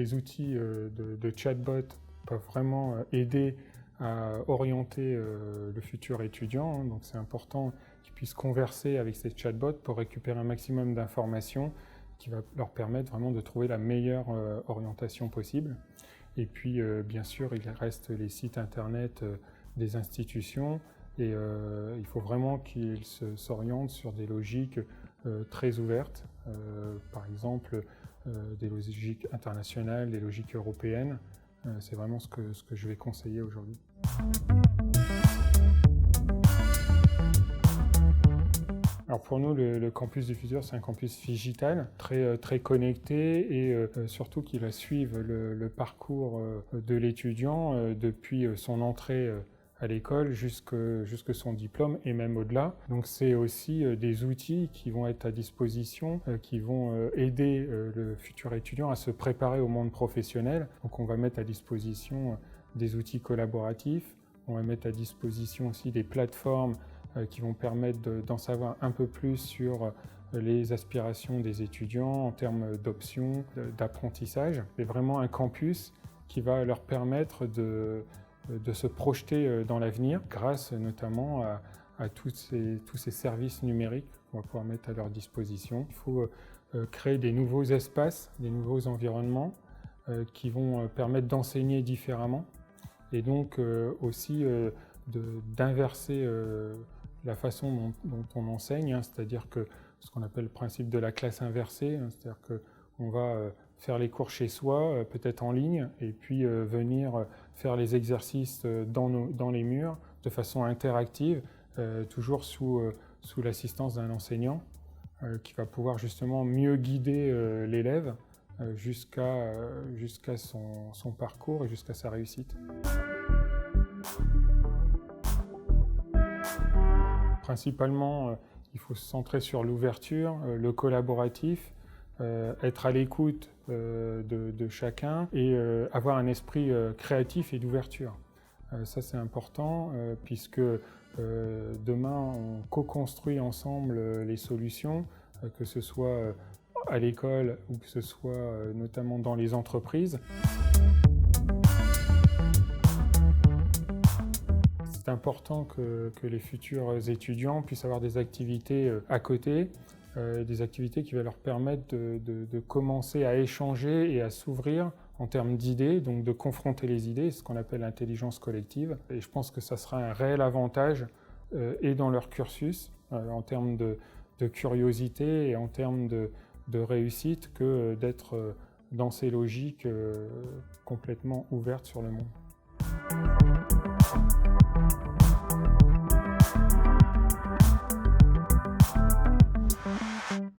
les outils de chatbot peuvent vraiment aider à orienter le futur étudiant. Donc c'est important qu'ils puissent converser avec ces chatbots pour récupérer un maximum d'informations qui va leur permettre vraiment de trouver la meilleure orientation possible. Et puis bien sûr, il reste les sites internet des institutions et il faut vraiment qu'ils s'orientent sur des logiques très ouvertes, par exemple des logiques internationales, des logiques européennes. C'est vraiment ce que je vais conseiller aujourd'hui. Alors pour nous, le campus du futur, c'est un campus digital, très connecté et surtout qui va suivre le parcours de l'étudiant depuis son entrée à l'école jusque son diplôme et même au-delà. Donc c'est aussi des outils qui vont être à disposition, qui vont aider le futur étudiant à se préparer au monde professionnel. Donc on va mettre à disposition des outils collaboratifs, on va mettre à disposition aussi des plateformes qui vont permettre d'en savoir un peu plus sur les aspirations des étudiants en termes d'options, d'apprentissage. C'est vraiment un campus qui va leur permettre de se projeter dans l'avenir grâce notamment à tous ces services numériques qu'on va pouvoir mettre à leur disposition. Il faut créer des nouveaux espaces, des nouveaux environnements qui vont permettre d'enseigner différemment et donc aussi d'inverser la façon dont on enseigne, c'est-à-dire que ce qu'on appelle le principe de la classe inversée, c'est-à-dire qu'on va faire les cours chez soi, peut-être en ligne, et puis venir faire les exercices dans les murs de façon interactive, toujours sous l'assistance d'un enseignant qui va pouvoir justement mieux guider l'élève jusqu'à son parcours et jusqu'à sa réussite. Principalement, il faut se centrer sur l'ouverture, le collaboratif, être à l'écoute de chacun et avoir un esprit créatif et d'ouverture. Ça, c'est important puisque demain, on co-construit ensemble les solutions, que ce soit à l'école ou que ce soit notamment dans les entreprises. C'est important que les futurs étudiants puissent avoir des activités à côté, des activités qui vont leur permettre de commencer à échanger et à s'ouvrir en termes d'idées, donc de confronter les idées, ce qu'on appelle l'intelligence collective. Et je pense que ça sera un réel avantage et dans leur cursus, en termes de curiosité et en termes de réussite, que d'être dans ces logiques complètement ouvertes sur le monde.